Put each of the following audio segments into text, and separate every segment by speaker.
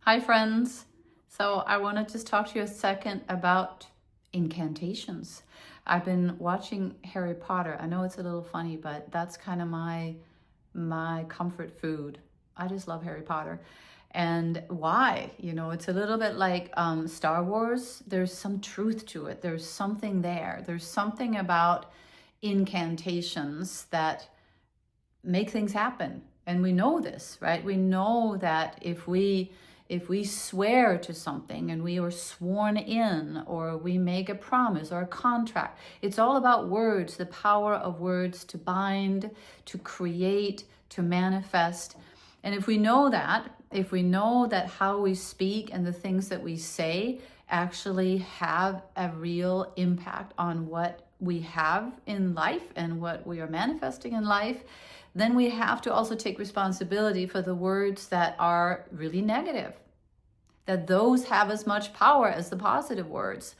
Speaker 1: Hi friends. So I want to just talk to you a second about incantations. I've been watching Harry Potter. I know it's a little funny, but that's kind of my comfort food. I just love Harry Potter. And why? It's a little bit like Star Wars. There's some truth to it. There's something there. There's something about incantations that make things happen. And we know this, right? We know that if we swear to something and we are sworn in, or we make a promise or a contract, it's all about words, the power of words to bind, to create, to manifest. And if we know that how we speak and the things that we say actually have a real impact on what we have in life and what we are manifesting in life, then we have to also take responsibility for the words that are really negative, that those have as much power as the positive words.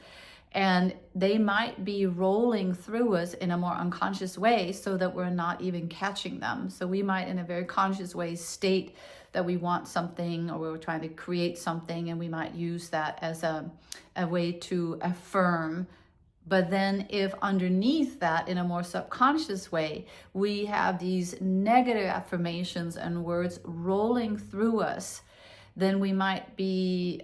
Speaker 1: And they might be rolling through us in a more unconscious way so that we're not even catching them. So we might, in a very conscious way, state that we want something, or we're trying to create something, and we might use that as a way to affirm. But then if underneath that, in a more subconscious way, we have these negative affirmations and words rolling through us, then we might be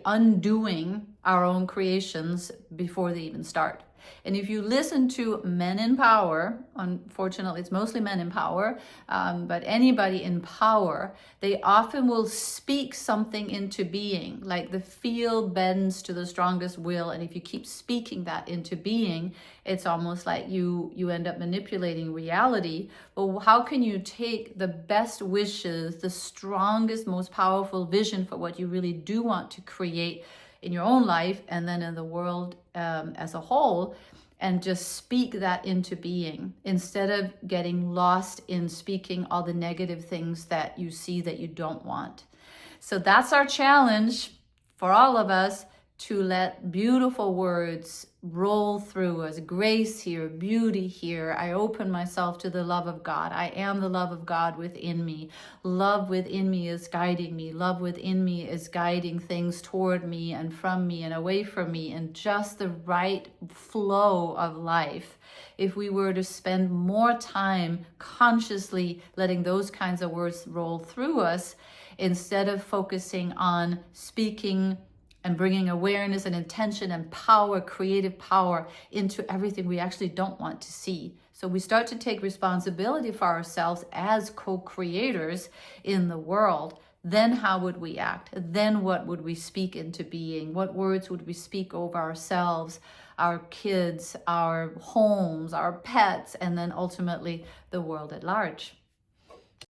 Speaker 1: undoing our own creations before they even start. And if you listen to men in power, unfortunately it's mostly men in power, but anybody in power, they often will speak something into being, like the field bends to the strongest will. And if you keep speaking that into being, it's almost like you end up manipulating reality. But how can you take the best wishes, the strongest, most powerful vision for what you really do want to create in your own life and then in the world as a whole, and just speak that into being, instead of getting lost in speaking all the negative things that you see that you don't want? So that's our challenge for all of us, to let beautiful words roll through us. Grace here, beauty here. I open myself to the love of God. I am the love of God within me. Love within me is guiding me. Love within me is guiding things toward me and from me and away from me in just the right flow of life. If we were to spend more time consciously letting those kinds of words roll through us, instead of focusing on speaking and bringing awareness and intention and power, creative power, into everything we actually don't want to see. So we start to take responsibility for ourselves as co-creators in the world. Then how would we act? Then what would we speak into being? What words would we speak over ourselves, our kids, our homes, our pets, and then ultimately the world at large?